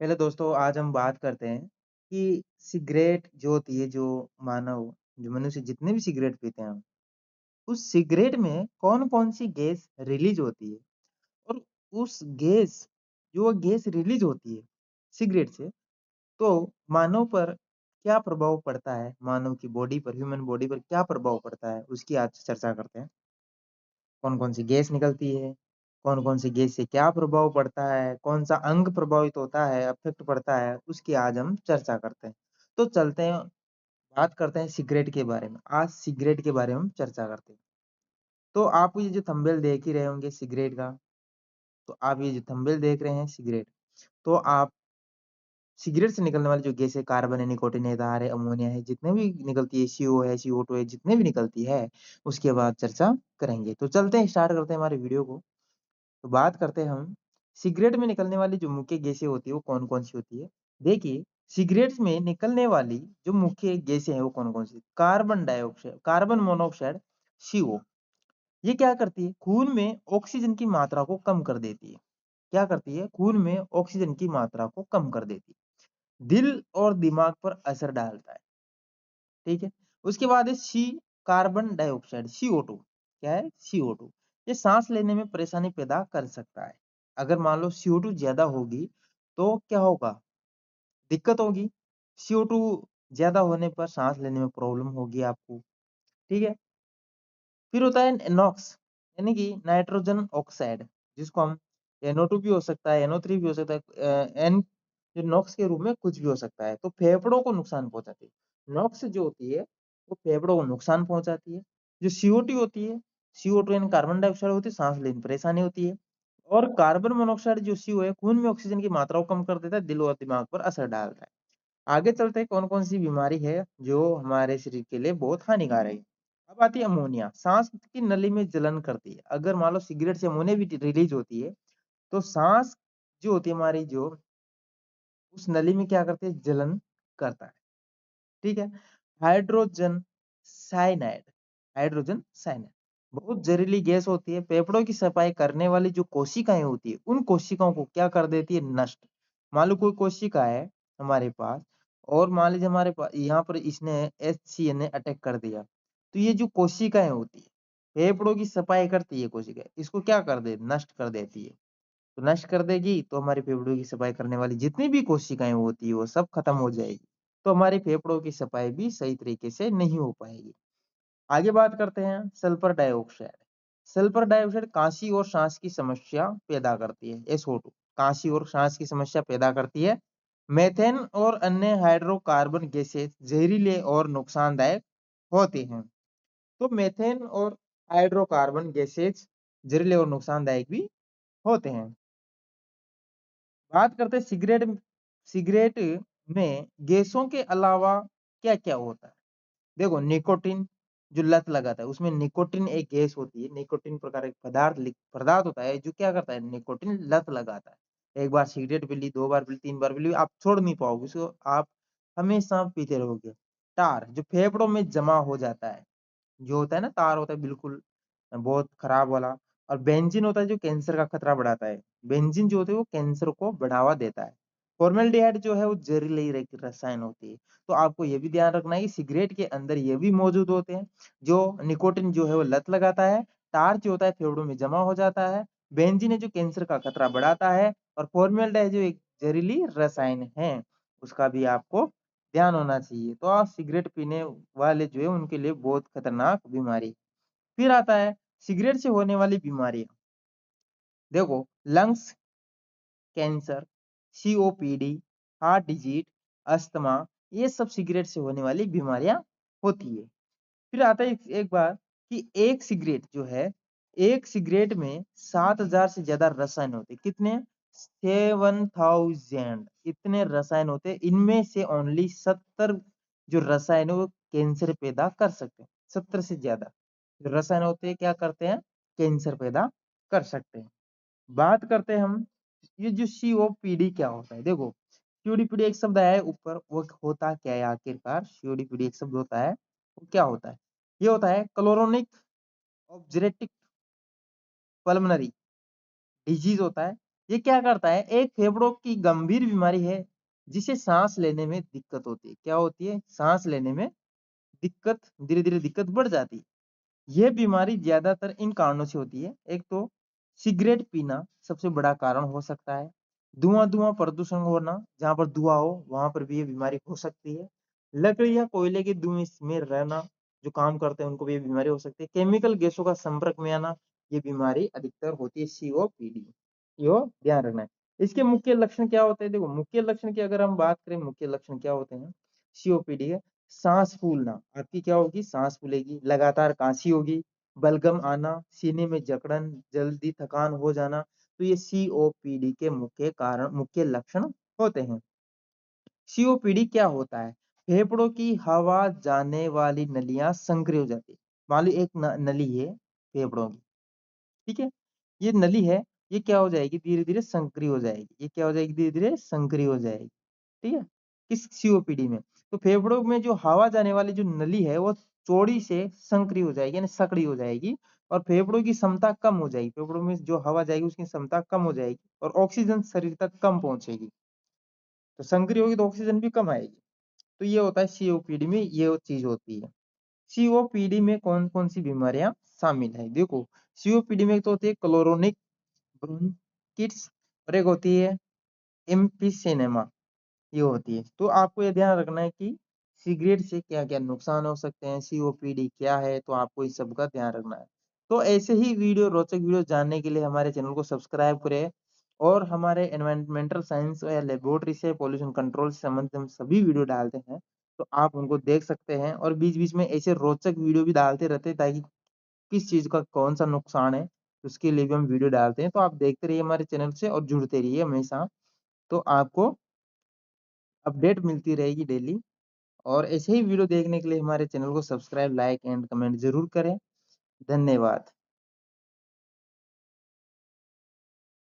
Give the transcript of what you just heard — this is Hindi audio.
पहले दोस्तों आज हम बात करते हैं कि सिगरेट जो होती है जो मनुष्य जितने भी सिगरेट पीते हैं उस सिगरेट में कौन-कौन सी गैस रिलीज़ होती है और उस गैस जो वो गैस रिलीज़ होती है सिगरेट से तो मानव पर क्या प्रभाव पड़ता है? मानव की बॉडी पर, ह्यूमन बॉडी पर क्या प्रभाव पड़ता है? उसकी आज चर्चा करते हैं। कौन-कौन सी गैस निकलती है? कौन-कौन सी गैस से क्या प्रभाव पड़ता है? कौन-सा अंग प्रभावित होता है, अफ़ेक्ट पड़ता है? उसकी आज हम चर्चा करते हैं। तो चलते हैं, बात करते हैं सिगरेट के बारे में। आज सिगरेट के बारे में हम चर्चा करते हैं। तो आप ये जो थंबनेल देख ही रहे होंगे सिगरेट का, तो आप ये जो थंबनेल देख रहे हैं सिगरेट, तो आप सिगरेट से निकलने वाली जो गैस है, कार्बन है, निकोटीन है, तार है, अमोनिया है, जितने भी निकलती है, CO है, CO2 है, जितने भी निकलती है, उसके बाद चर्चा करेंगे। तो चलते हैं, स्टार्ट करते हैं हमारे वीडियो को। तो बात करते हैं हम, सिगरेट में निकलने वाली जो मुख्य गैसें होती है, वो कौन-कौन सी होती है? देखिए, सिगरेट्स में निकलने वाली जो मुख्य गैसें हैं, वो कौन-कौन सी? Carbon dioxide, carbon monoxide, CO। ये क्या करती है? खून में ऑक्सीजन की मात्रा को कम कर देती है। क्या करती है? खून में ऑक्सीजन की मात्रा को कम कर देती है। दिल और दिमाग पर असर डालता है। ठीक है? उसके बाद है कार्बन डाइऑक्साइड, CO2। क्या है? CO2। ये साँस लेने में परेशानी पैदा कर सकता है। अगर मान लो CO2 ज़्यादा होगी, तो क्या होगा? दिक्कत होगी। CO2 ज़्यादा होने पर साँस लेने में प्रॉब्लम होगी आपको। ठीक है? फिर होता है नॉक्स, यानी कि नाइट्रोजन ऑक्साइड, जिसको हम NO2 भी हो सकता है, NO3 भी हो सकता है, N जो नॉक्स के रूप में कुछ भी हो सकता है, तो फेफड़ों को नुकसान पहुँचाती है। नॉक्स जो होती है, वो फेफड़ों को नुकसान पहुँचाती है। जो CO2 होती है, CO2 यानी कार्बन डाइऑक्साइड होती है, साँस लेने में परेशानी होती है। और कार्बन मोनोऑक्साइड जो CO है, खून में ऑक्सीजन की मात्रा को कम कर देता है, दिल और दिमाग पर असर डालता है। आगे चलते हैं कौन-कौन सी बीमारी है जो हमारे शरीर के लिए बहुत हानिकारक है। अब आती है अमोनिया, साँस की नली में जलन करती है। अगर मान लो सिगरेट से अमोनिया भी रिलीज़ होती है, तो साँस जो होती है हमारी जो उस नली में क्या करती है जलन करता है। ठीक है? हाइड्रोजन साइनाइड, हाइड्रोजन साइनाइड बहुत ज़हरीली गैस होती है। फेफड़ों की सफाई करने वाली जो कोशिकाएँ होती है, उन कोशिकाओं को क्या कर देती है नष्ट। मान लो कोई कोशिका है हमारे पास और मान लीजिए हमारे यहाँ पर इसने HCN ने अटैक कर दिया। तो ये जो कोशिकाएँ होती है, फेफड़ों की सफाई करती है कोशिकाएँ, इसको क्या कर दे नष्ट कर देती है। तो नष्ट कर देगी तो हमारे फेफड़ों की सफाई करने वाली जितनी भी कोशिकाएँ होती है, वो सब खत्म हो जाएगी। तो हमारे फेफड़ों की सफाई भी सही तरीके से नहीं हो पाएगी। आगे बात करते हैं सल्फर डाइऑक्साइड। सल्फर डाइऑक्साइड काँसी और सांस की समस्या पैदा करती है, SO2 काँसी और सांस की समस्या पैदा करती है। मेथेन और अन्य हाइड्रोकार्बन गैसेस जहरीले और नुकसानदायक होते हैं। तो मेथेन और हाइड्रोकार्बन गैसेस जहरीले और नुकसानदायक भी होते हैं। बात करते हैं सिगरेट में गैसों के अलावा क्या-क्या होता है? देखो निकोटीन जो लत लगाता है, उसमें निकोटीन एक गैस होती है, निकोटीन प्रकार एक पदार्थ होता है जो क्या करता है निकोटीन लत लगाता है। एक बार सिगरेट पी ली, 2 बार पी ली, 3 बार पी ली, आप छोड़ नहीं पाओगे उसको, आप हमेशा पीते रहोगे। टार जो फेफड़ों में जमा हो जाता है, जो होता है ना तार होता है बिल्कुल बहुत खराब वाला और बेंजीन होता है जो कैंसर का खतरा बढ़ाता है। बेंजीन जो होते है वो कैंसर को बढ़ावा देता है। फॉर्मेल्डिहाइड जो है वो जहरीली रसायन होती है। तो आपको ये भी ध्यान रखना है कि सिगरेट के अंदर ये भी मौजूद होते हैं। जो निकोटीन जो है वो लत लगाता है, टार जो होता है फेफड़ों में जमा हो जाता है, बेंजीन है जो कैंसर का खतरा बढ़ाता है और फॉर्मेल्डिहाइड जो एक जहरीली रसायन है, उसका भी आपको ध्यान होना चाहिए। तो आप सिगरेट पीने वाले जो है उनके लिए बहुत खतरनाक बीमारी। फिर आता है सिगरेट से होने वाली बीमारियाँ। देखो lungs cancer, COPD, heart disease, asthma ये सब सिगरेट से होने वाली बीमारियाँ होती है। फिर आता है एक एक बार कि एक सिगरेट जो है, एक सिगरेट में 7000 से ज़्यादा रसायन होते हैं। कितने? 7000 इतने रसायन होते हैं। इनमें से ओनली 70 जो रसायन है वो कैंसर पैदा कर सकते हैं। 70 से ज़्यादा जो रसायन होते हैं क्या करते हैं? कैंसर पैदा कर सकते हैं। बात करते हैं हम ये जो COPD क्या होता है? देखो COPD एक शब्द आया है ऊपर, वो होता क्या है आखिरकार? COPD एक शब्द होता है, वो क्या होता है? ये होता है क्लोरोनिक ऑब्स्ट्रक्टिव पल्मोनरी डिजीज़ होता है। ये क्या करता है, एक फेफड़ों की गंभीर बीमारी है जिसे सांस लेने में दिक्कत होती है। क्या होती है? सांस लेने में दिक्कत, धीरे-धीरे दिक्कत बढ़ जाती है। ये बीमारी ज़्यादातर इन कारणों से होती है। एक तो सिगरेट पीना सबसे बड़ा कारण हो सकता है। धुआँ-धुआँ प्रदूषण होना, जहाँ पर धुआँ हो, वहाँ पर भी ये बीमारी हो सकती है। लकड़ी या कोयले के धुएँ में रहना, जो काम करते हैं, उनको भी ये बीमारी हो सकती है। केमिकल गैसों का संपर्क में आना, ये बीमारी अधिकतर होती है सीओपीडी। यो ध्यान रखना है। इसके मुख्य लक्षण क्या होते हैं? देखो, मुख्य लक्षण की अगर हम बात करें, मुख्य लक्षण क्या होते हैं सीओपीडी के? सांस फूलना, आपकी क्या होगी? सांस फूलेगी, लगातार खांसी होगी, बलगम आना, सीने में जकड़न, जल्दी थकान हो जाना, तो ये सीओपीडी के मुख्य कारण, मुख्य लक्षण होते हैं। सीओपीडी क्या होता है? फेफड़ों की हवा जाने वाली नलियाँ संक्रिय हो जाती है। मान ली एक नली है फेफड़ों की, ठीक है? ये नली है, ये क्या हो जाएगी? धीरे-धीरे संक्रिय हो जाएगी। ये क्या हो जाएगी? धीरे-धीरे संक्रिय हो जाएगी। ठीक है? किस सीओपीडी में? तो फेफड़ों में जो हवा जाने वाली जो नली है, वो चौड़ी से संकरी हो जाएगी, यानी सकड़ी हो जाएगी और फेफड़ों की क्षमता कम हो जाएगी। फेफड़ों में जो हवा जाएगी उसकी क्षमता कम हो जाएगी और ऑक्सीजन शरीर तक कम पहुँचेगी। तो संकरी होगी तो ऑक्सीजन भी कम आएगी। तो ये होता है सीओपीडी में, ये चीज़ होती है। सीओपीडी में कौन-कौन सी बीमारियाँ शामिल हैं? देखो, सीओपीडी में एक तो होती है क्लोरोनिक ब्रोंकिटिस और एक होती है एम्फीसेनेमा। ये होती है। तो आपको ये ध्यान रखना है कि सिगरेट से क्या-क्या नुकसान हो सकते हैं, सीओपीडी क्या है, तो आपको इस सब का ध्यान रखना है। तो ऐसे ही वीडियो, रोचक वीडियो जानने के लिए हमारे चैनल को सब्सक्राइब करें और हमारे एनवायरनमेंटल साइंस या लेबोरेटरी से पॉल्यूशन कंट्रोल से संबंधित हम सभी वीडियो डालते हैं, तो आप उनको देख सकते हैं और बीच-बीच में ऐसे रोचक वीडियो भी डालते रहते हैं ताकि किस चीज़ का कौन-सा नुकसान है, उसके लिए भी हम वीडियो डालते हैं। तो आप देखते रहिए हमारे चैनल से और जुड़ते रहिए हमेशा। तो आपको अपडेट मिलती रहेगी डेली। और ऐसे ही वीडियो देखने के लिए हमारे चैनल को सब्सक्राइब, लाइक एंड कमेंट ज़रूर करें। धन्यवाद।